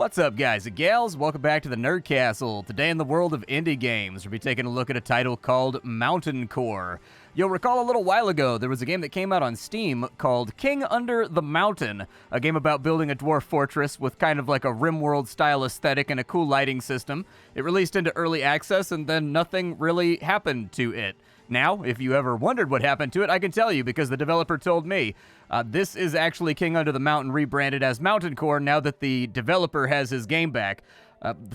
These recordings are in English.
What's up, guys and gals? Welcome back to the Nerd Castle. Today in the world of indie games, we'll be taking a look at a title called Mountaincore. You'll recall a little while ago, there was a game that came out on Steam called King Under the Mountain, a game about building a dwarf fortress with kind of like a RimWorld style aesthetic and a cool lighting system. It released into early access and then nothing really happened to it. Now, if you ever wondered what happened to it, I can tell you because the developer told me. This is actually King Under the Mountain rebranded as Mountaincore now that the developer has his game back.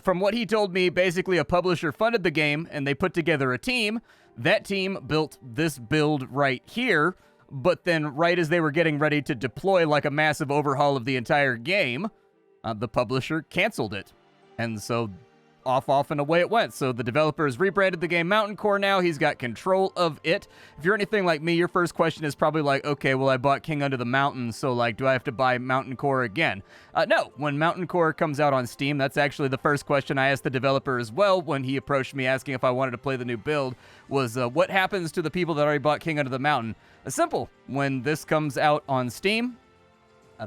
From what he told me, basically a publisher funded the game and they put together a team. That team built this build right here, but then right as they were getting ready to deploy like a massive overhaul of the entire game, the publisher canceled it. And so off and away it went. So the developer has rebranded the game Mountaincore now. He's got control of it. If you're anything like me, your first question is probably like, okay, well, I bought King Under the Mountain, so like, do I have to buy Mountaincore again? No, when Mountaincore comes out on Steam, that's actually the first question I asked the developer as well when he approached me asking if I wanted to play the new build was, what happens to the people that already bought King Under the Mountain? Simple. When this comes out on Steam,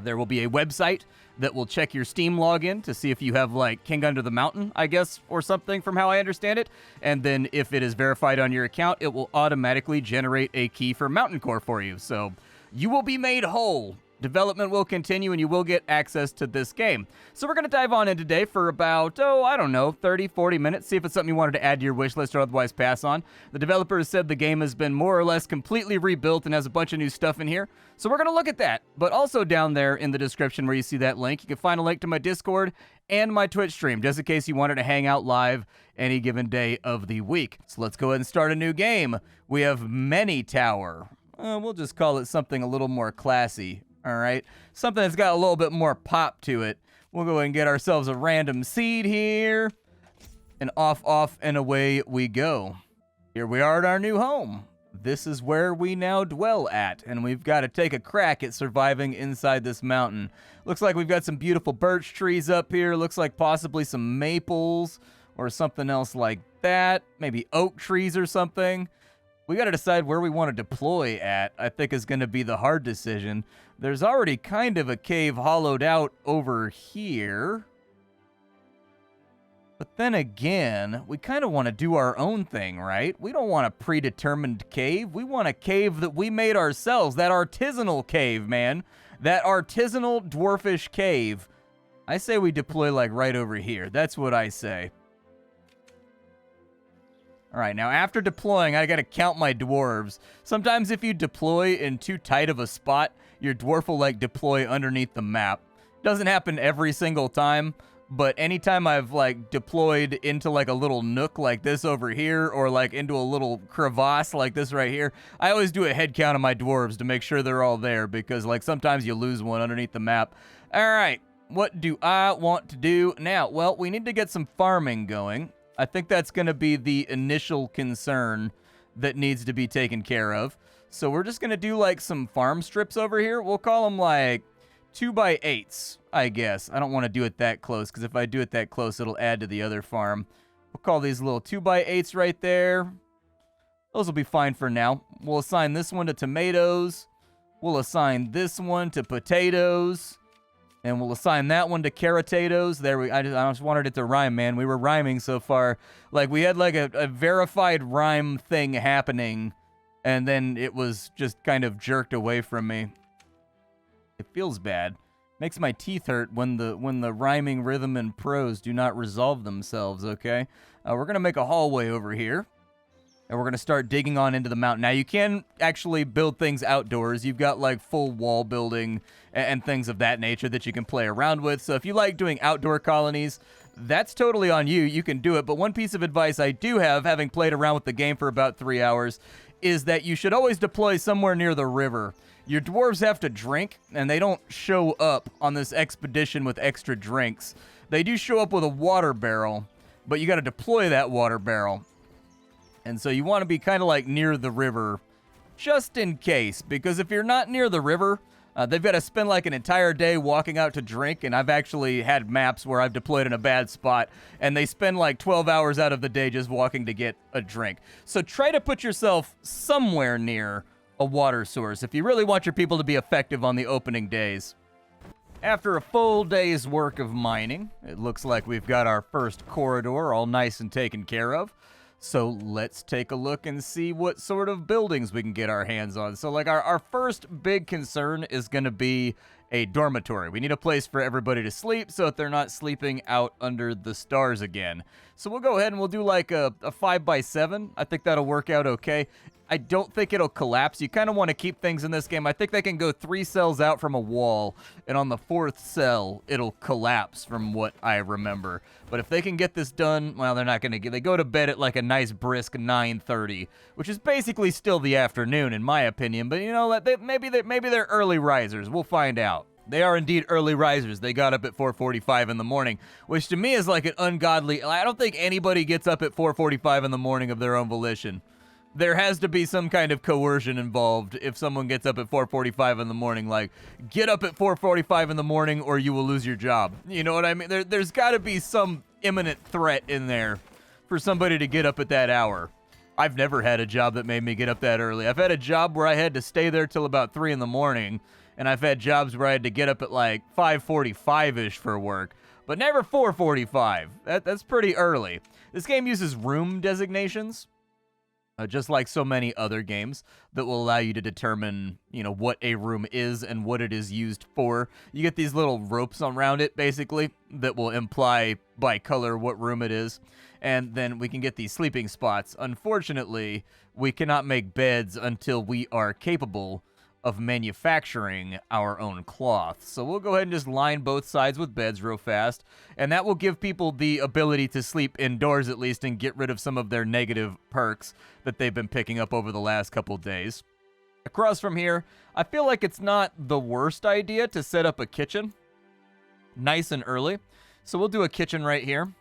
there will be a website that will check your Steam login to see if you have, like, King Under the Mountain, I guess, or something from how I understand it. And then if it is verified on your account, it will automatically generate a key for Mountaincore for you. So you will be made whole. Development will continue and you will get access to this game. So we're going to dive on in today for about, I don't know, 30, 40 minutes. See if it's something you wanted to add to your wish list or otherwise pass on. The developer has said the game has been more or less completely rebuilt and has a bunch of new stuff in here. So we're going to look at that. But also down there in the description where you see that link, you can find a link to my Discord and my Twitch stream, just in case you wanted to hang out live any given day of the week. So let's go ahead and start a new game. We have Many Tower. We'll just call it something a little more classy. All right, something that's got a little bit more pop to it. We'll go ahead and get ourselves a random seed here. And off, and away we go. Here we are at our new home. This is where we now dwell at. And we've got to take a crack at surviving inside this mountain. Looks like we've got some beautiful birch trees up here. Looks like possibly some maples or something else like that. Maybe oak trees or something. We got to decide where we want to deploy at, I think is going to be the hard decision. There's already kind of a cave hollowed out over here. But then again, we kind of want to do our own thing, right? We don't want a predetermined cave. We want a cave that we made ourselves. That artisanal cave, man. That artisanal dwarfish cave. I say we deploy like right over here. That's what I say. All right, now after deploying, I gotta count my dwarves. Sometimes if you deploy in too tight of a spot, your dwarf will like deploy underneath the map. Doesn't happen every single time, but anytime I've like deployed into like a little nook like this over here, or like into a little crevasse like this right here, I always do a head count of my dwarves to make sure they're all there, because like sometimes you lose one underneath the map. All right, what do I want to do now? Well, we need to get some farming going. I think that's going to be the initial concern that needs to be taken care of. So we're just going to do like some farm strips over here. We'll call them like 2x8s, I guess. I don't want to do it that close, because if I do it that close, it'll add to the other farm. We'll call these little 2x8s right there. Those will be fine for now. We'll assign this one to tomatoes. We'll assign this one to potatoes. And we'll assign that one to carotatoes. There I just wanted it to rhyme, man. We were rhyming so far. Like, we had like a verified rhyme thing happening, and then it was just kind of jerked away from me. It feels bad. Makes my teeth hurt when the rhyming rhythm and prose do not resolve themselves, okay? We're going to make a hallway over here. And we're going to start digging on into the mountain. Now, you can actually build things outdoors. You've got, like, full wall building and things of that nature that you can play around with. So if you like doing outdoor colonies, that's totally on you. You can do it. But one piece of advice I do have, having played around with the game for about 3 hours, is that you should always deploy somewhere near the river. Your dwarves have to drink, and they don't show up on this expedition with extra drinks. They do show up with a water barrel, but you got to deploy that water barrel. And so you want to be kind of like near the river, just in case. Because if you're not near the river, they've got to spend like an entire day walking out to drink. And I've actually had maps where I've deployed in a bad spot, and they spend like 12 hours out of the day just walking to get a drink. So try to put yourself somewhere near a water source if you really want your people to be effective on the opening days. After a full day's work of mining, it looks like we've got our first corridor all nice and taken care of. So let's take a look and see what sort of buildings we can get our hands on. So like our first big concern is going to be a dormitory. We need a place for everybody to sleep so that they're not sleeping out under the stars again. So we'll go ahead and we'll do like a 5x7. I think that'll work out okay. I don't think it'll collapse. You kind of want to keep things in this game. I think they can go 3 cells out from a wall, and on the 4th cell, it'll collapse from what I remember. But if they can get this done, well, they're not going to get... They go to bed at like a nice brisk 9:30, which is basically still the afternoon, in my opinion. But you know, maybe they're early risers. We'll find out. They are indeed early risers. They got up at 4:45 in the morning, which to me is like an ungodly... I don't think anybody gets up at 4:45 in the morning of their own volition. There has to be some kind of coercion involved if someone gets up at 4:45 in the morning. Like, get up at 4:45 in the morning or you will lose your job. You know what I mean? There's got to be some imminent threat in there for somebody to get up at that hour. I've never had a job that made me get up that early. I've had a job where I had to stay there till about 3 in the morning, and I've had jobs where I had to get up at like 5:45-ish for work, but never 4:45. That's pretty early. This game uses room designations. Just like so many other games that will allow you to determine, you know, what a room is and what it is used for. You get these little ropes around it, basically, that will imply by color what room it is. And then we can get these sleeping spots. Unfortunately, we cannot make beds until we are capable of manufacturing our own cloth. So we'll go ahead and just line both sides with beds real fast, and that will give people the ability to sleep indoors at least and get rid of some of their negative perks that they've been picking up over the last couple days. Across from here, I feel like it's not the worst idea to set up a kitchen nice and early. So we'll do a kitchen right here,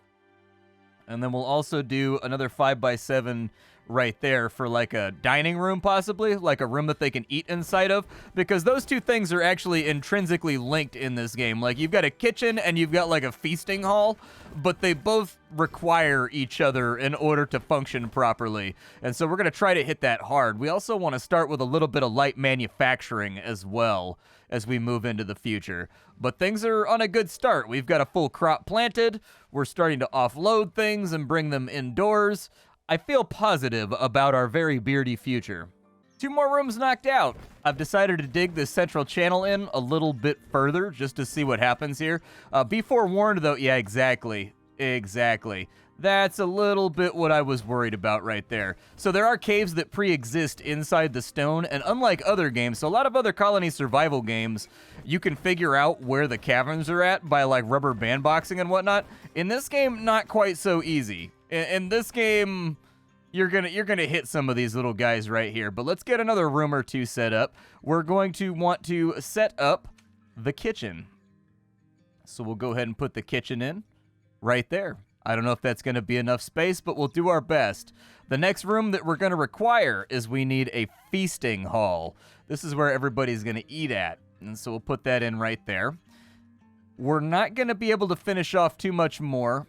and then we'll also do another 5x7 right there for like a dining room, possibly like a room that they can eat inside of, because those two things are actually intrinsically linked in this game. Like, you've got a kitchen and you've got like a feasting hall, but they both require each other in order to function properly. And so we're going to try to hit that hard. We also want to start with a little bit of light manufacturing as well as we move into the future. But things are on a good start. We've got a full crop planted. We're starting to offload things and bring them indoors. I feel positive about our very beardy future. 2 more rooms knocked out. I've decided to dig this central channel in a little bit further just to see what happens here. Be forewarned though, yeah, exactly. That's a little bit what I was worried about right there. So there are caves that pre-exist inside the stone, and unlike other games, so a lot of other colony survival games, you can figure out where the caverns are at by like rubber bandboxing and whatnot. In this game, not quite so easy. In this game, you're gonna hit some of these little guys right here. But let's get another room or two set up. We're going to want to set up the kitchen. So we'll go ahead and put the kitchen in right there. I don't know if that's going to be enough space, but we'll do our best. The next room that we're going to require is we need a feasting hall. This is where everybody's going to eat at. And so we'll put that in right there. We're not going to be able to finish off too much more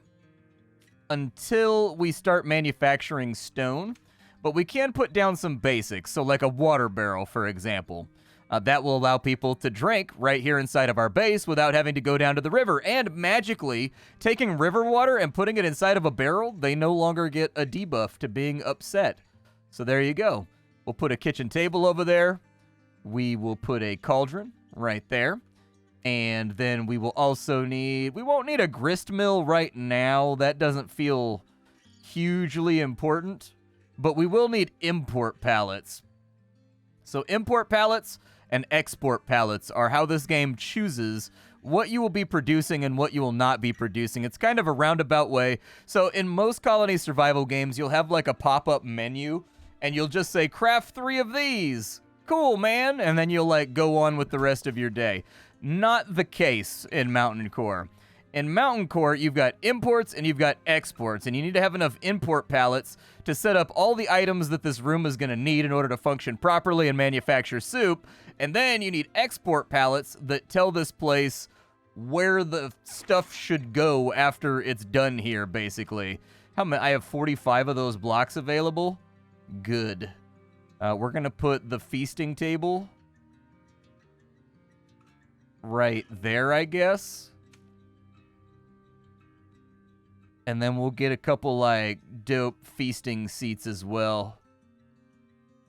until we start manufacturing stone, but we can put down some basics, so like a water barrel, for example. That will allow people to drink right here inside of our base without having to go down to the river, and magically, taking river water and putting it inside of a barrel, they no longer get a debuff to being upset. So there you go. We'll put a kitchen table over there. We will put a cauldron right there. And then we will also need... We won't need a grist mill right now. That doesn't feel hugely important. But we will need import pallets. So import pallets and export pallets are how this game chooses what you will be producing and what you will not be producing. It's kind of a roundabout way. So in most colony survival games, you'll have like a pop-up menu. And you'll just say, craft 3 of these. Cool, man. And then you'll like go on with the rest of your day. Not the case in Mountaincore. In Mountaincore, you've got imports and you've got exports, and you need to have enough import pallets to set up all the items that this room is going to need in order to function properly and manufacture soup, and then you need export pallets that tell this place where the stuff should go after it's done here, basically. How many? I have 45 of those blocks available. Good. We're going to put the feasting table right there, I guess. And then we'll get a couple, like, dope feasting seats as well.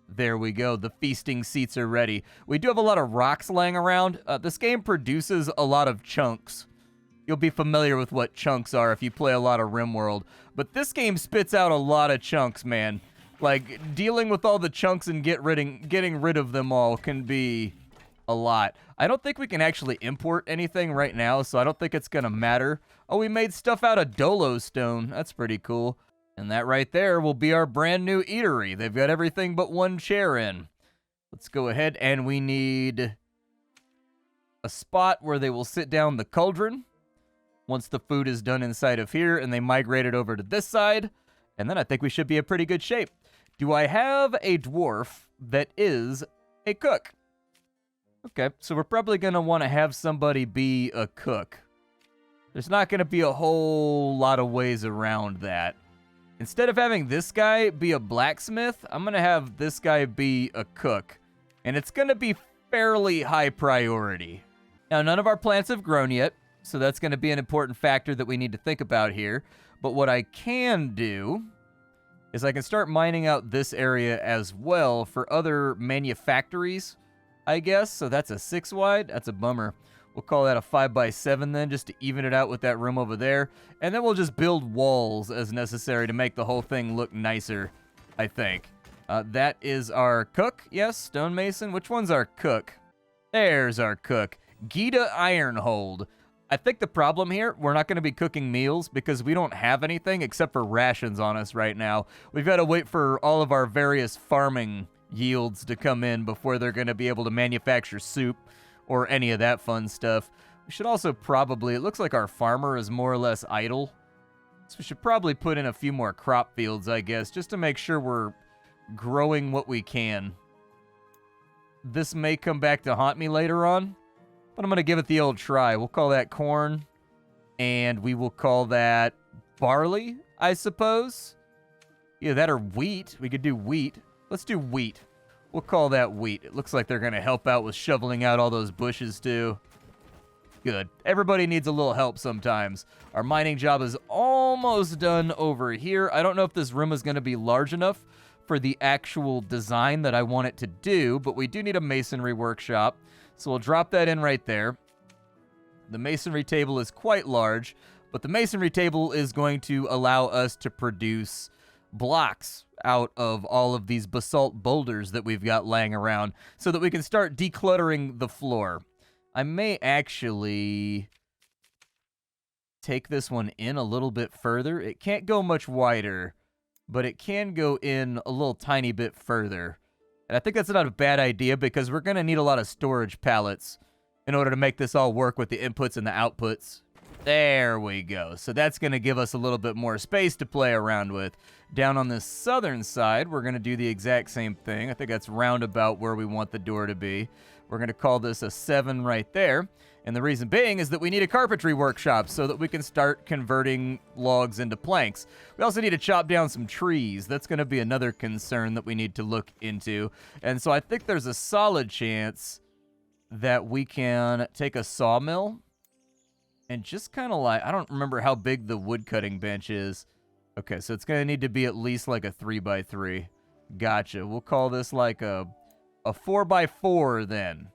There we go. The feasting seats are ready. We do have a lot of rocks laying around. This game produces a lot of chunks. You'll be familiar with what chunks are if you play a lot of RimWorld. But this game spits out a lot of chunks, man. Like, dealing with all the chunks and getting rid of them all can be a lot. I don't think we can actually import anything right now, so I don't think it's going to matter. Oh, we made stuff out of Dolo stone. That's pretty cool. And that right there will be our brand new eatery. They've got everything but one chair in. Let's go ahead, and we need a spot where they will sit down the cauldron once the food is done inside of here, and they migrate it over to this side. And then I think we should be in pretty good shape. Do I have a dwarf that is a cook? Okay, so we're probably going to want to have somebody be a cook. There's not going to be a whole lot of ways around that. Instead of having this guy be a blacksmith, I'm going to have this guy be a cook. And it's going to be fairly high priority. Now, none of our plants have grown yet, so that's going to be an important factor that we need to think about here. But what I can do is I can start mining out this area as well for other manufactories, I guess. So that's a 6 wide. That's a bummer. We'll call that a 5x7 then, just to even it out with that room over there. And then we'll just build walls as necessary to make the whole thing look nicer, I think. That is our cook. Yes, stonemason. Which one's our cook? There's our cook. Gita Ironhold. I think the problem here, we're not going to be cooking meals because we don't have anything except for rations on us right now. We've got to wait for all of our various farming yields to come in before they're going to be able to manufacture soup or any of that fun stuff. We should also probably, it looks like our farmer is more or less idle. So we should probably put in a few more crop fields, I guess, just to make sure we're growing what we can. This may come back to haunt me later on, but I'm going to give it the old try. We'll call that corn, and we will call that barley, I suppose. Yeah, that or wheat. We could do wheat. Let's do wheat. We'll call that wheat. It looks like they're going to help out with shoveling out all those bushes, too. Good. Everybody needs a little help sometimes. Our mining job is almost done over here. I don't know if this room is going to be large enough for the actual design that I want it to do, but we do need a masonry workshop. So we'll drop that in right there. The masonry table is quite large, but the masonry table is going to allow us to produce blocks out of all of these basalt boulders that we've got laying around so that we can start decluttering the floor. I may actually take this one in a little bit further. It can't go much wider, but it can go in a little tiny bit further. And I think that's not a bad idea because we're going to need a lot of storage pallets in order to make this all work with the inputs and the outputs. There we go. So that's going to give us a little bit more space to play around with. Down on the southern side, we're going to do the exact same thing. I think that's roundabout where we want the door to be. We're going to call this a 7 right there. And the reason being is that we need a carpentry workshop so that we can start converting logs into planks. We also need to chop down some trees. That's going to be another concern that we need to look into. And so I think there's a solid chance that we can take a sawmill and just kind of like, I don't remember how big the wood cutting bench is. Okay, so it's going to need to be at least like a 3x3. Gotcha. We'll call this like a 4x4 then.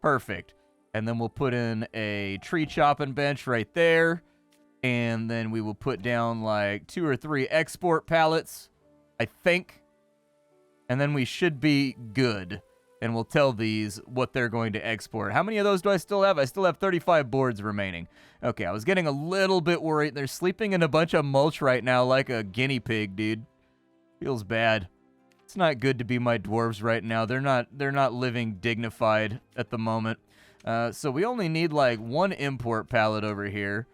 Perfect. And then we'll put in a tree chopping bench right there. And then we will put down like 2 or 3 export pallets, I think. And then we should be good. And we'll tell these what they're going to export. How many of those do I still have? I still have 35 boards remaining. Okay, I was getting a little bit worried. They're sleeping in a bunch of mulch right now like a guinea pig, dude. Feels bad. It's not good to be my dwarves right now. They're not living dignified at the moment. So we only need like 1 import pallet over here.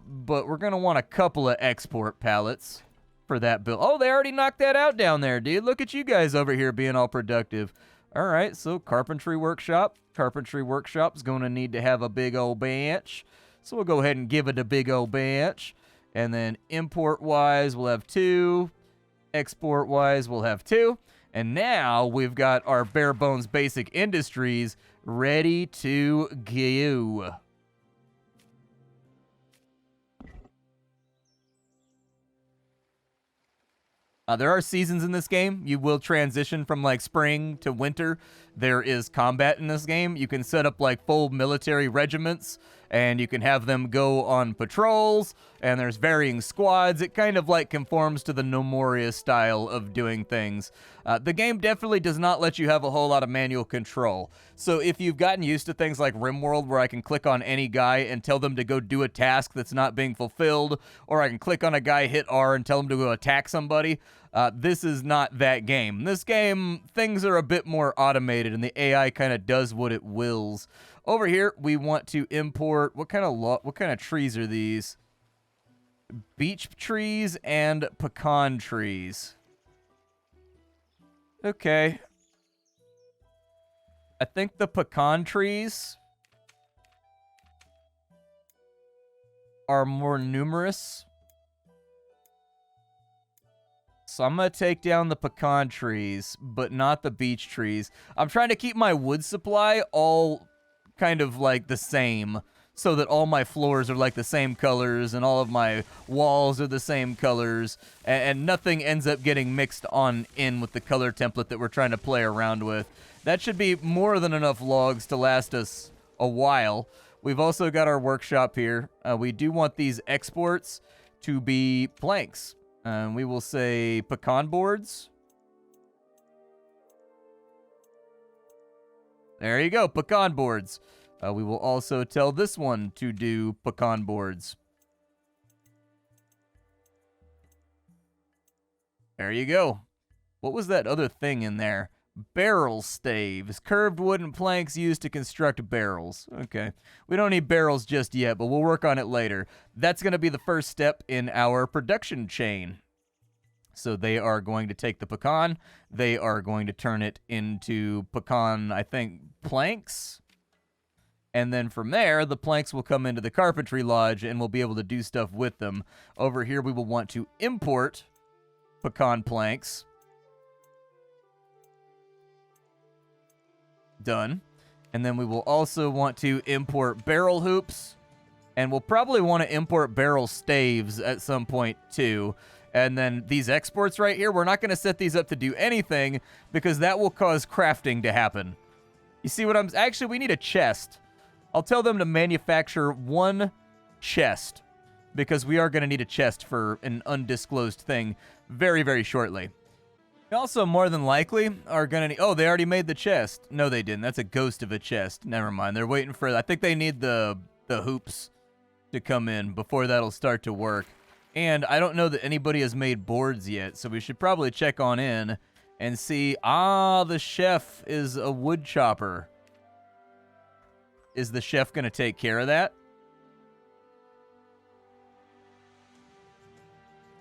But we're going to want a couple of export pallets for that build. Oh, they already knocked that out down there, dude. Look at you guys over here being all productive. All right, so carpentry workshop. Carpentry workshop's going to need to have a big old bench. So we'll go ahead and give it a big old bench. And then import-wise, we'll have 2. Export-wise, we'll have 2. And now we've got our bare bones basic industries Ready to go. There are seasons in this game. You will transition from like spring to winter. There is combat in this game. You can set up like full military regiments and you can have them go on patrols, and there's varying squads. It kind of like conforms to the No Moria style of doing things. The game definitely does not let you have a whole lot of manual control. So if you've gotten used to things like RimWorld, where I can click on any guy and tell them to go do a task that's not being fulfilled, or I can click on a guy, hit R, and tell him to go attack somebody, this is not that game. This game, things are a bit more automated, and the AI kind of does what it wills. Over here, we want to import, what kind of trees are these? Beech trees and pecan trees. Okay. I think the pecan trees are more numerous. So I'm going to take down the pecan trees, but not the beech trees. I'm trying to keep my wood supply all kind of like the same, so that all my floors are like the same colors and all of my walls are the same colors, and nothing ends up getting mixed on in with the color template that we're trying to play around with. That should be more than enough logs to last us a while. We've also got our workshop here. We do want these exports to be planks. We will say pecan boards. There you go, pecan boards. We will also tell this one to do pecan boards. There you go. What was that other thing in there? Barrel staves. Curved wooden planks used to construct barrels. Okay. We don't need barrels just yet, but we'll work on it later. That's going to be the first step in our production chain. So they are going to take the pecan. They are going to turn it into pecan, I think, planks. And then from there, the planks will come into the carpentry lodge and we'll be able to do stuff with them. Over here, we will want to import pecan planks. Done. And then we will also want to import barrel hoops. And we'll probably want to import barrel staves at some point too. And then these exports right here, we're not going to set these up to do anything because that will cause crafting to happen. You see what I'm... Actually, we need a chest. I'll tell them to manufacture one chest because we are going to need a chest for an undisclosed thing very, very shortly. We also, more than likely, are going to need... Oh, they already made the chest. No, they didn't. That's a ghost of a chest. Never mind. They're waiting for... I think they need the hoops to come in before that'll start to work. And I don't know that anybody has made boards yet, so we should probably check on in and see... Ah, the chef is a wood chopper. Is the chef going to take care of that?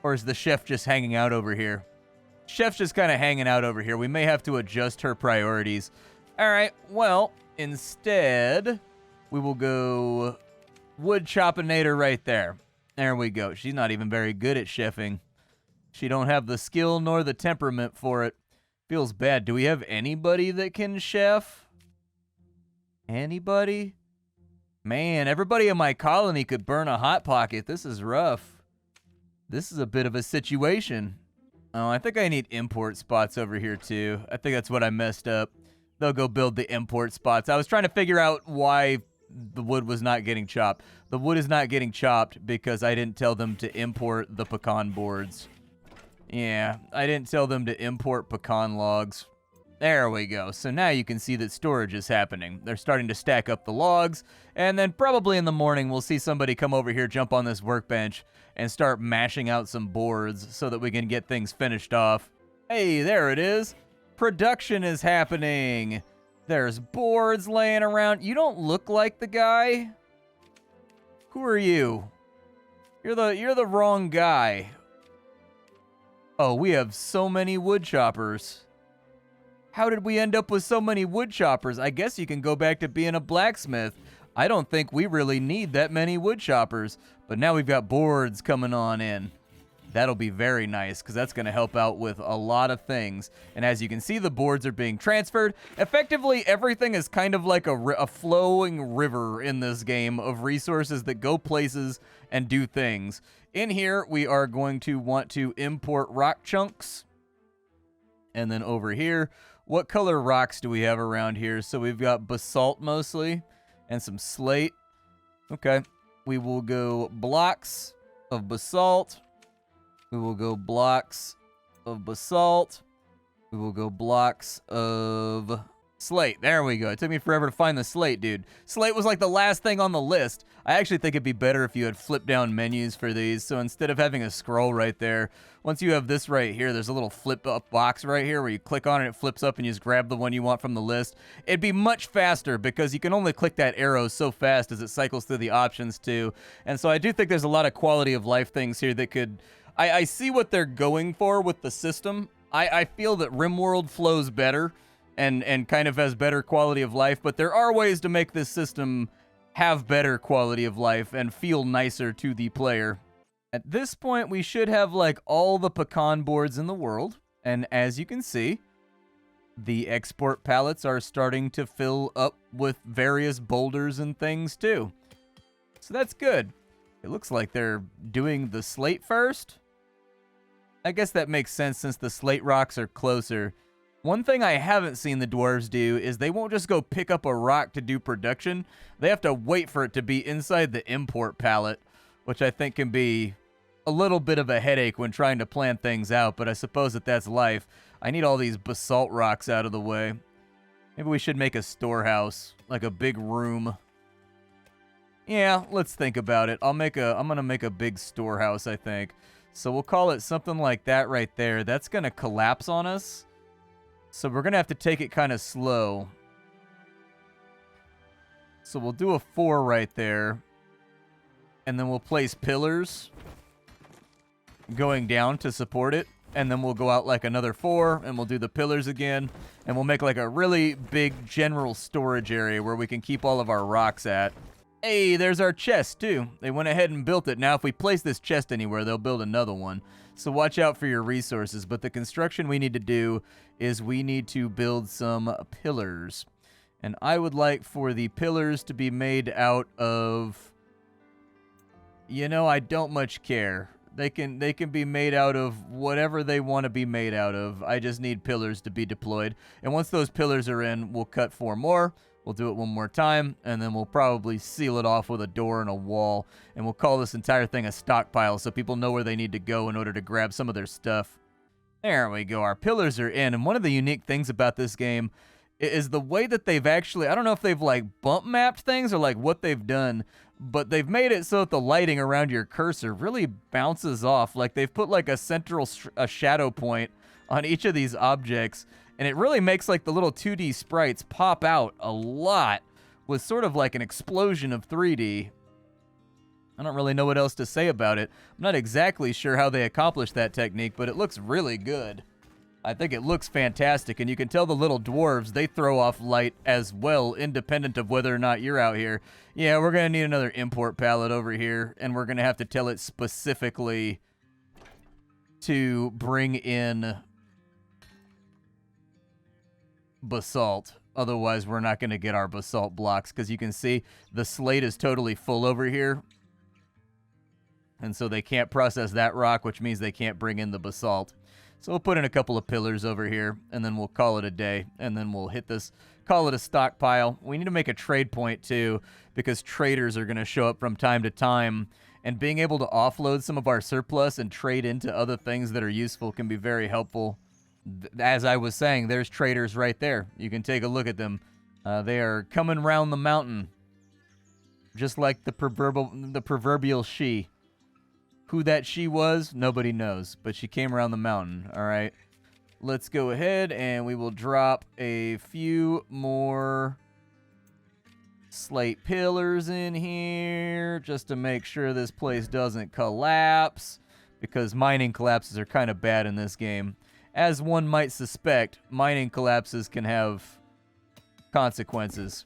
Or is the chef just hanging out over here? Chef's just kind of hanging out over here. We may have to adjust her priorities. All right, well, instead, we will go wood choppinator right there. There we go. She's not even very good at chefing. She don't have the skill nor the temperament for it. Feels bad. Do we have anybody that can chef? Anybody? Man, everybody in my colony could burn a hot pocket. This is rough. This is a bit of a situation. Oh, I think I need import spots over here too. I think that's what I messed up. They'll go build the import spots. I was trying to figure out why the wood was not getting chopped. The wood is not getting chopped because I didn't tell them to import the pecan boards. Yeah, I didn't tell them to import pecan logs. There we go. So now you can see that storage is happening. They're starting to stack up the logs, and then probably in the morning we'll see somebody come over here, jump on this workbench, and start mashing out some boards so that we can get things finished off. Hey, there it is. Production is happening. There's boards laying around. You don't look like the guy. Who are you? You're the wrong guy. Oh, we have so many wood choppers. How did we end up with so many wood choppers? I guess you can go back to being a blacksmith. I don't think we really need that many wood choppers. But now we've got boards coming on in. That'll be very nice because that's going to help out with a lot of things. And as you can see, the boards are being transferred. Effectively, everything is kind of like a flowing river in this game of resources that go places and do things. In here, we are going to want to import rock chunks. And then over here, what color rocks do we have around here? So we've got basalt mostly and some slate. Okay, we will go blocks of basalt. We will go blocks of basalt. We will go blocks of slate. There we go. It took me forever to find the slate, dude. Slate was like the last thing on the list. I actually think it'd be better if you had flip down menus for these. So instead of having a scroll right there, once you have this right here, there's a little flip up box right here where you click on it, it flips up and you just grab the one you want from the list. It'd be much faster because you can only click that arrow so fast as it cycles through the options too. And so I do think there's a lot of quality of life things here that could... I see what they're going for with the system. I feel that RimWorld flows better and kind of has better quality of life, but there are ways to make this system have better quality of life and feel nicer to the player. At this point, we should have like all the pecan boards in the world, and as you can see, the export palettes are starting to fill up with various boulders and things too. So that's good. It looks like they're doing the slate first. I guess that makes sense since the slate rocks are closer. One thing I haven't seen the dwarves do is they won't just go pick up a rock to do production. They have to wait for it to be inside the import palette, which I think can be a little bit of a headache when trying to plan things out, but I suppose that that's life. I need all these basalt rocks out of the way. Maybe we should make a storehouse, like a big room. Yeah, let's think about it. I'm gonna make a big storehouse, I think. So we'll call it something like that right there. That's gonna collapse on us. So we're gonna have to take it kind of slow. So we'll do a 4 right there. And then we'll place pillars going down to support it. And then we'll go out like another 4, and we'll do the pillars again. And we'll make like a really big general storage area where we can keep all of our rocks at. Hey, there's our chest, too. They went ahead and built it. Now, if we place this chest anywhere, they'll build another one. So watch out for your resources. But the construction we need to do is we need to build some pillars. And I would like for the pillars to be made out of... You know, I don't much care. They can be made out of whatever they want to be made out of. I just need pillars to be deployed. And once those pillars are in, we'll cut 4 more. We'll do it one more time, and then we'll probably seal it off with a door and a wall, and we'll call this entire thing a stockpile so people know where they need to go in order to grab some of their stuff. There we go. Our pillars are in, and one of the unique things about this game is the way that they've actually, I don't know if they've like bump mapped things or like what they've done, but they've made it so that the lighting around your cursor really bounces off. Like they've put like a central shadow point on each of these objects, and it really makes like the little 2D sprites pop out a lot with sort of like an explosion of 3D. I don't really know what else to say about it. I'm not exactly sure how they accomplished that technique, but it looks really good. I think it looks fantastic, and you can tell the little dwarves, they throw off light as well, independent of whether or not you're out here. Yeah, we're going to need another import palette over here, and we're going to have to tell it specifically to bring in basalt. Otherwise, we're not going to get our basalt blocks, because you can see the slate is totally full over here. And so they can't process that rock, which means they can't bring in the basalt. So we'll put in a couple of pillars over here, and then we'll call it a day, and then we'll hit this, call it a stockpile. We need to make a trade point, too, because traders are going to show up from time to time, and being able to offload some of our surplus and trade into other things that are useful can be very helpful. As I was saying, there's traders right there. You can take a look at them. They are coming round the mountain, just like the proverbial she. Who that she was, nobody knows, but she came around the mountain, all right? Let's go ahead, and we will drop a few more slate pillars in here just to make sure this place doesn't collapse, because mining collapses are kind of bad in this game. As one might suspect, mining collapses can have consequences.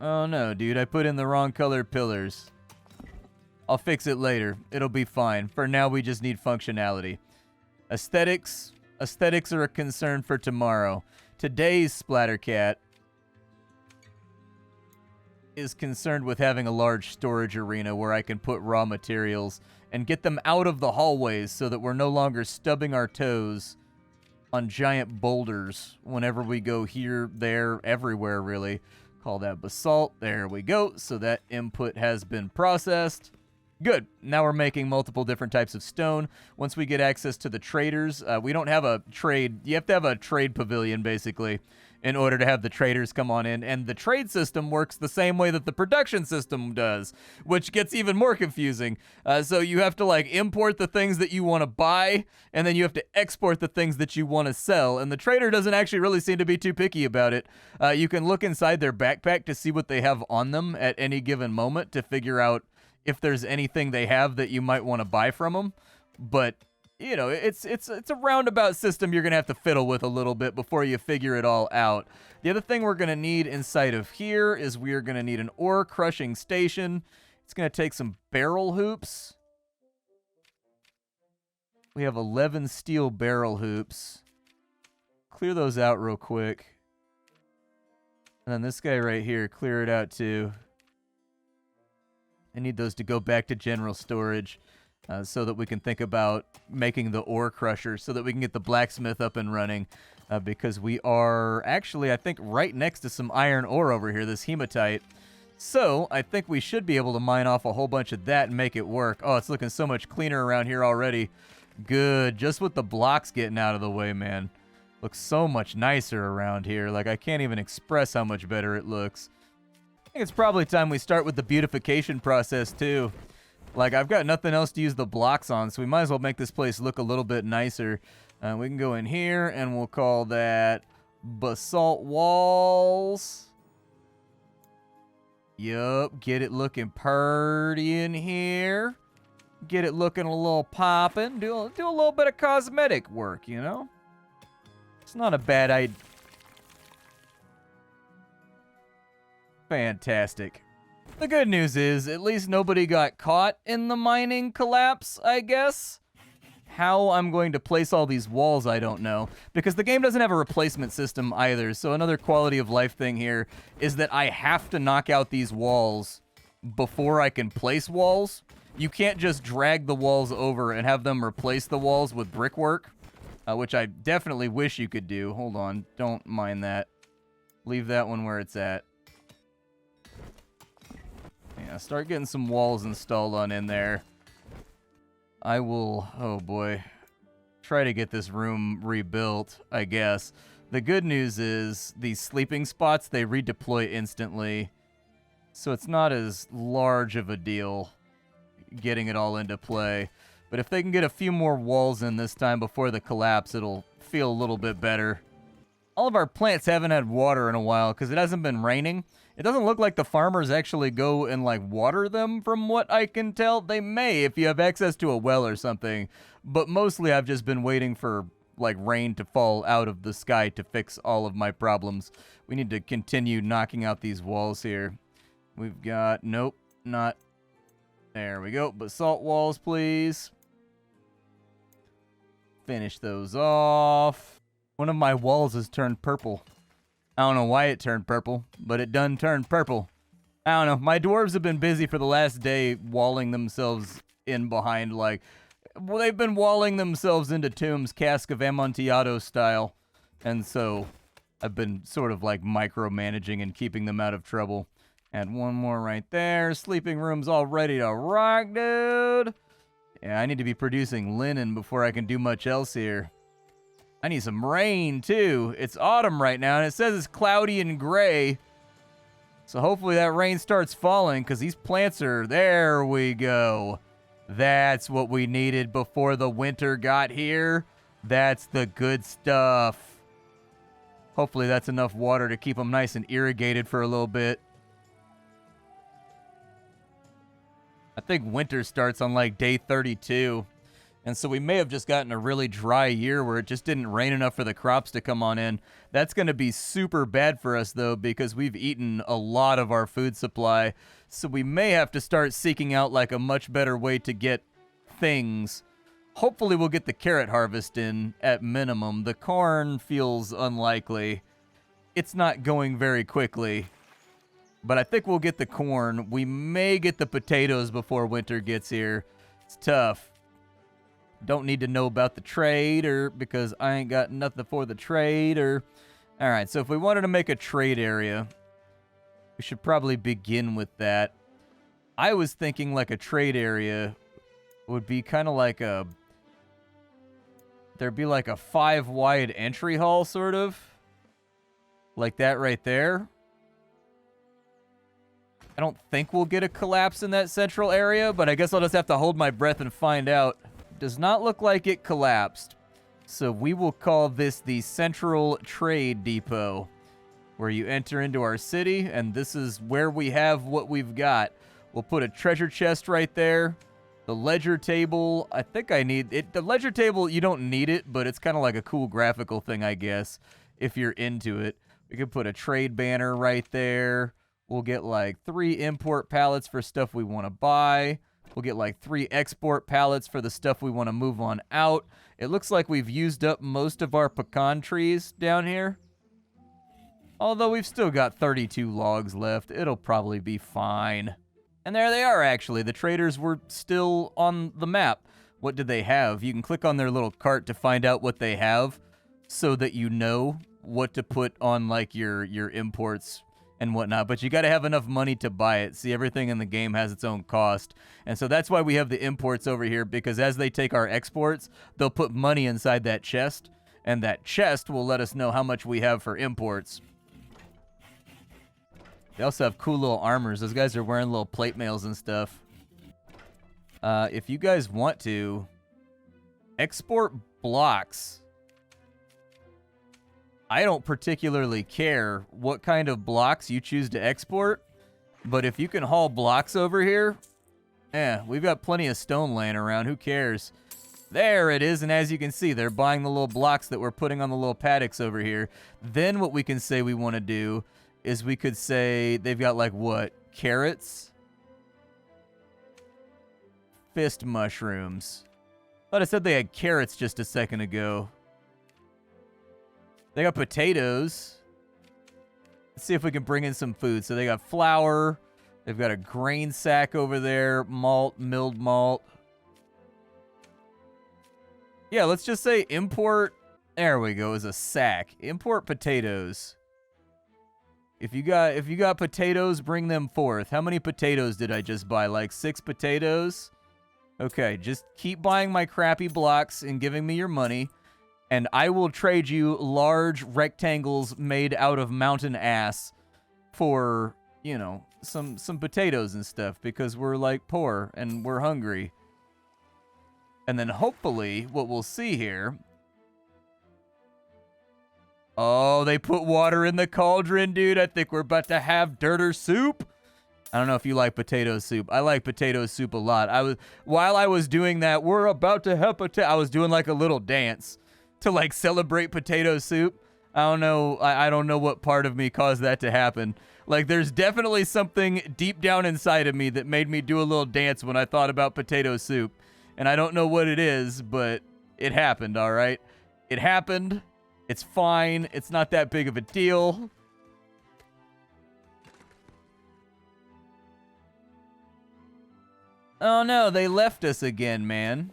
Oh no, dude, I put in the wrong color pillars. I'll fix it later. It'll be fine. For now, we just need functionality. Aesthetics are a concern for tomorrow. Today's Splattercat is concerned with having a large storage arena where I can put raw materials and get them out of the hallways so that we're no longer stubbing our toes on giant boulders whenever we go here, there, everywhere, really. Call that basalt. There we go. So that input has been processed. Good. Now we're making multiple different types of stone. Once we get access to the traders, we don't have a trade. You have to have a trade pavilion, basically, in order to have the traders come on in. And the trade system works the same way that the production system does, which gets even more confusing. So you have to, like, import the things that you want to buy, and then you have to export the things that you want to sell. And the trader doesn't actually really seem to be too picky about it. You can look inside their backpack to see what they have on them at any given moment to figure out if there's anything they have that you might want to buy from them. But, you know, it's a roundabout system you're going to have to fiddle with a little bit before you figure it all out. The other thing we're going to need inside of here is we are going to need an ore crushing station. It's going to take some barrel hoops. We have 11 steel barrel hoops. Clear those out real quick. And then this guy right here, clear it out too. I need those to go back to general storage so that we can think about making the ore crusher so that we can get the blacksmith up and running because we are actually, I think, right next to some iron ore over here, this hematite. So I think we should be able to mine off a whole bunch of that and make it work. Oh, it's looking so much cleaner around here already. Good. Just with the blocks getting out of the way, man. Looks so much nicer around here. Like, I can't even express how much better it looks. I think it's probably time we start with the beautification process, too. Like, I've got nothing else to use the blocks on, so we might as well make this place look a little bit nicer. We can go in here, and we'll call that basalt walls. Yup, get it looking purty in here. Get it looking a little poppin'. Do a little bit of cosmetic work, you know? It's not a bad idea. Fantastic. The good news is, at least nobody got caught in the mining collapse, I guess. How I'm going to place all these walls, I don't know. Because the game doesn't have a replacement system either, so another quality of life thing here is that I have to knock out these walls before I can place walls. You can't just drag the walls over and have them replace the walls with brickwork, which I definitely wish you could do. Hold on, don't mind that. Leave that one where it's at. Yeah, start getting some walls installed on in there. I will, oh boy, try to get this room rebuilt, I guess. The good news is these sleeping spots, they redeploy instantly. So it's not as large of a deal getting it all into play. But if they can get a few more walls in this time before the collapse, it'll feel a little bit better. All of our plants haven't had water in a while because it hasn't been raining. It doesn't look like the farmers actually go and, like, water them from what I can tell. They may if you have access to a well or something. But mostly I've just been waiting for, like, rain to fall out of the sky to fix all of my problems. We need to continue knocking out these walls here. We've got, nope, not, there we go. Basalt walls, please. Finish those off. One of my walls has turned purple. I don't know why it turned purple, but it done turned purple. I don't know. My dwarves have been busy for the last day walling themselves in behind, like, well, they've been walling themselves into tombs, Cask of Amontillado style. And so I've been sort of like micromanaging and keeping them out of trouble. And one more right there. Sleeping room's all ready to rock, dude. Yeah, I need to be producing linen before I can do much else here. I need some rain, too. It's autumn right now, and it says it's cloudy and gray. So hopefully that rain starts falling, because these plants are... There we go. That's what we needed before the winter got here. That's the good stuff. Hopefully that's enough water to keep them nice and irrigated for a little bit. I think winter starts on, like, day 32. And so we may have just gotten a really dry year where it just didn't rain enough for the crops to come on in. That's going to be super bad for us, though, because we've eaten a lot of our food supply. So we may have to start seeking out, like, a much better way to get things. Hopefully we'll get the carrot harvest in at minimum. The corn feels unlikely. It's not going very quickly. But I think we'll get the corn. We may get the potatoes before winter gets here. It's tough. Don't need to know about the trade because I ain't got nothing for the trade All right, so if we wanted to make a trade area, we should probably begin with that. I was thinking like a trade area would be kind of like there'd be like a 5-wide entry hall, sort of. Like that right there. I don't think we'll get a collapse in that central area, but I guess I'll just have to hold my breath and find out. Does not look like it collapsed. So we will call this the Central Trade Depot, where you enter into our city, and this is where we have what we've got. We'll put a treasure chest right there. The ledger table, I think I need it. The ledger table, you don't need it, but it's kind of like a cool graphical thing, I guess, if you're into it. We could put a trade banner right there. We'll get like 3 import pallets for stuff we want to buy. We'll get like 3 export pallets for the stuff we want to move on out. It looks like we've used up most of our pecan trees down here. Although we've still got 32 logs left. It'll probably be fine. And there they are, actually. The traders were still on the map. What did they have? You can click on their little cart to find out what they have so that you know what to put on like your imports and whatnot, but you got to have enough money to buy it. See, everything in the game has its own cost, and so that's why we have the imports over here, because as they take our exports, they'll put money inside that chest, and that chest will let us know how much we have for imports. They also have cool little armors. Those guys are wearing little plate mails and stuff. If you guys want to, export blocks. I don't particularly care what kind of blocks you choose to export, but if you can haul blocks over here, we've got plenty of stone laying around. Who cares? There it is, and as you can see, they're buying the little blocks that we're putting on the little paddocks over here. Then what we can say we want to do is we could say they've got like what? Carrots? Fist mushrooms. Thought I said they had carrots just a second ago. They got potatoes. Let's see if we can bring in some food. So they got flour. They've got a grain sack over there. Malt, milled malt. Yeah, let's just say import. There we go, is a sack. Import potatoes. If you got potatoes, bring them forth. How many potatoes did I just buy? Like 6 potatoes? Okay, just keep buying my crappy blocks and giving me your money. And I will trade you large rectangles made out of mountain ass for, you know, some potatoes and stuff, because we're like poor and we're hungry. And then hopefully what we'll see here. Oh, they put water in the cauldron, dude. I think we're about to have dirter soup. I don't know if you like potato soup. I like potato soup a lot. While I was doing that, we're about to have I was doing like a little dance to like celebrate potato soup. I don't know. I don't know what part of me caused that to happen. Like, there's definitely something deep down inside of me that made me do a little dance when I thought about potato soup. And I don't know what it is, but it happened, all right? It happened. It's fine. It's not that big of a deal. Oh no, they left us again, man.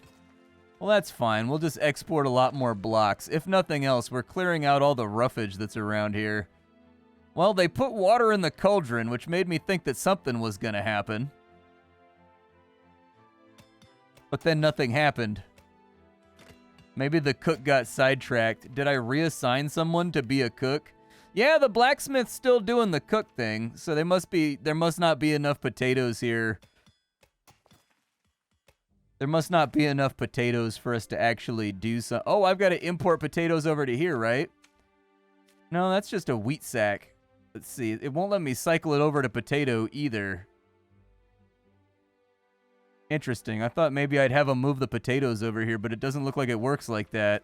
Well, that's fine. We'll just export a lot more blocks. If nothing else, we're clearing out all the roughage that's around here. Well, they put water in the cauldron, which made me think that something was going to happen. But then nothing happened. Maybe the cook got sidetracked. Did I reassign someone to be a cook? Yeah, the blacksmith's still doing the cook thing, so there must not be enough potatoes here. There must not be enough potatoes for us to actually do so. Oh, I've got to import potatoes over to here, right? No, that's just a wheat sack. Let's see. It won't let me cycle it over to potato either. Interesting. I thought maybe I'd have them move the potatoes over here, but it doesn't look like it works like that.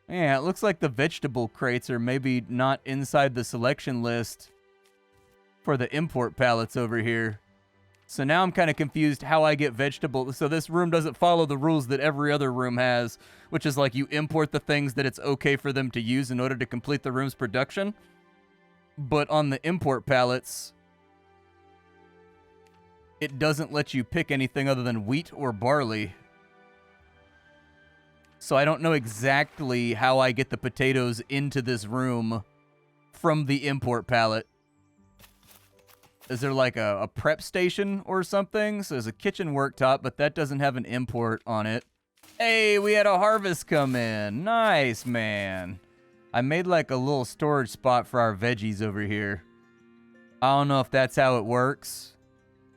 Yeah, it looks like the vegetable crates are maybe not inside the selection list for the import pallets over here. So now I'm kind of confused how I get vegetable. So this room doesn't follow the rules that every other room has, which is like you import the things that it's okay for them to use in order to complete the room's production. But on the import pallets, it doesn't let you pick anything other than wheat or barley. So I don't know exactly how I get the potatoes into this room from the import pallet. Is there like a prep station or something? So there's a kitchen worktop, but that doesn't have an import on it. Hey, we had a harvest come in. Nice, man. I made like a little storage spot for our veggies over here. I don't know if that's how it works,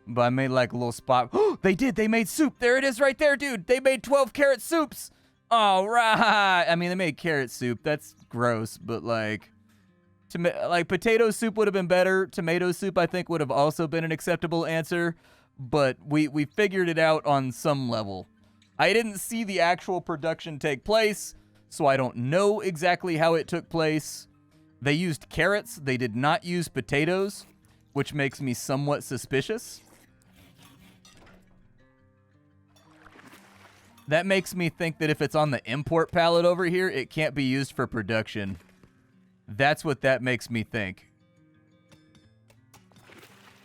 but I made like a little spot. Oh, they did. They made soup. There it is right there, dude. They made 12 carrot soups. All right. I mean, they made carrot soup. That's gross, but like potato soup would have been better. Tomato soup, I think, would have also been an acceptable answer, but we figured it out on some level. I didn't see the actual production take place, so I don't know exactly how it took place. They used carrots. They did not use potatoes, which makes me somewhat suspicious. That makes me think that if it's on the import pallet over here, it can't be used for production. That's what that makes me think.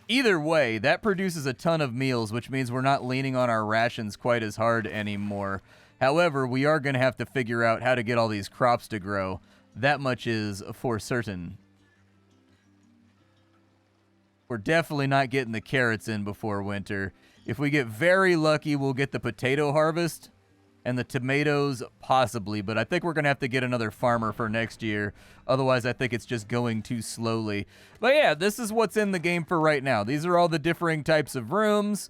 Either way, that produces a ton of meals, which means we're not leaning on our rations quite as hard anymore. However, we are going to have to figure out how to get all these crops to grow. That much is for certain. We're definitely not getting the carrots in before winter. If we get very lucky, we'll get the potato harvest. And the tomatoes, possibly. But I think we're going to have to get another farmer for next year. Otherwise, I think it's just going too slowly. But yeah, this is what's in the game for right now. These are all the differing types of rooms.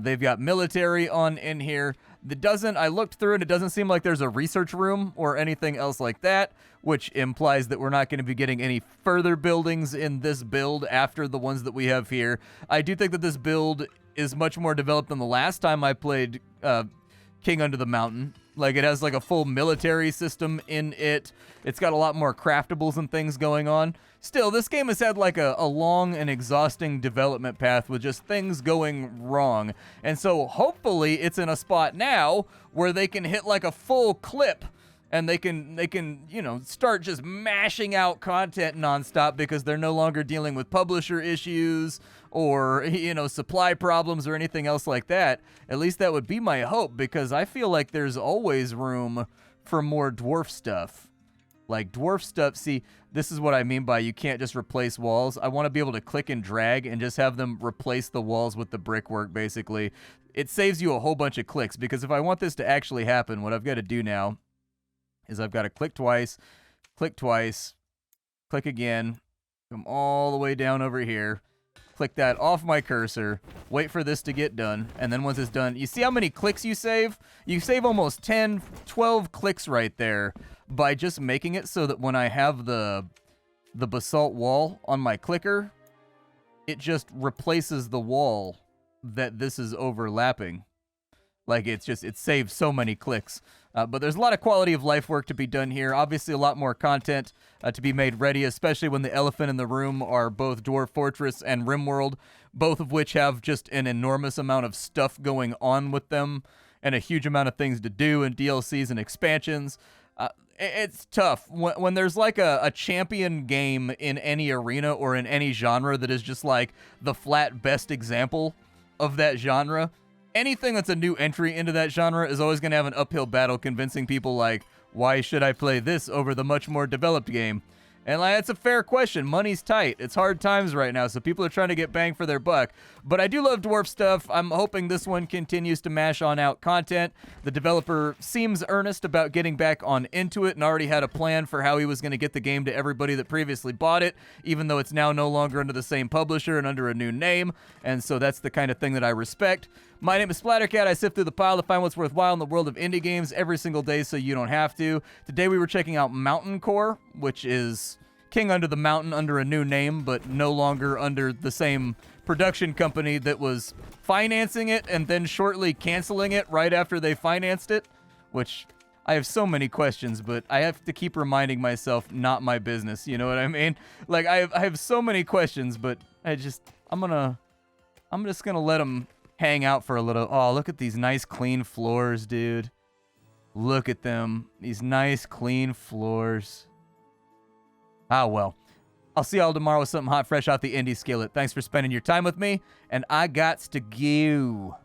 They've got military on in here. I looked through it. It doesn't seem like there's a research room or anything else like that, which implies that we're not going to be getting any further buildings in this build after the ones that we have here. I do think that this build is much more developed than the last time I played King Under the Mountain. Like, it has like a full military system in it. It's got a lot more craftables and things going on. Still, this game has had like a long and exhausting development path with just things going wrong. And so hopefully it's in a spot now where they can hit like a full clip and they can, you know, start just mashing out content nonstop because they're no longer dealing with publisher issues or, you know, supply problems or anything else like that. At least that would be my hope, because I feel like there's always room for more dwarf stuff. Like dwarf stuff, see, this is what I mean by you can't just replace walls. I want to be able to click and drag and just have them replace the walls with the brickwork, basically. It saves you a whole bunch of clicks, because if I want this to actually happen, what I've got to do now is I've got to click twice, click again, come all the way down over here, click that off my cursor, wait for this to get done, and then once it's done, you see how many clicks you save? You save almost 10, 12 clicks right there by just making it so that when I have the basalt wall on my clicker, it just replaces the wall that this is overlapping. Like, it saves so many clicks. But there's a lot of quality of life work to be done here. Obviously, a lot more content to be made ready, especially when the elephant in the room are both Dwarf Fortress and RimWorld, both of which have just an enormous amount of stuff going on with them and a huge amount of things to do and DLCs and expansions. It's tough. When there's like a champion game in any arena or in any genre that is just like the flat best example of that genre, anything that's a new entry into that genre is always going to have an uphill battle convincing people, like, why should I play this over the much more developed game? And like, that's a fair question. Money's tight. It's hard times right now, so people are trying to get bang for their buck. But I do love dwarf stuff. I'm hoping this one continues to mash on out content. The developer seems earnest about getting back on into it and already had a plan for how he was going to get the game to everybody that previously bought it, even though it's now no longer under the same publisher and under a new name. And so that's the kind of thing that I respect. My name is Splattercat. I sift through the pile to find what's worthwhile in the world of indie games every single day so you don't have to. Today we were checking out Mountaincore, which is, King Under the Mountain under a new name, but no longer under the same production company that was financing it and then shortly canceling it right after they financed it, which I have so many questions, but I have to keep reminding myself, not my business, you know what I mean? Like, I have so many questions, but I'm just gonna let them hang out for a little. Oh, look at these nice clean floors, dude. Look at them. These nice clean floors. Ah, well. I'll see y'all tomorrow with something hot, fresh out the indie skillet. Thanks for spending your time with me, and I gots to go.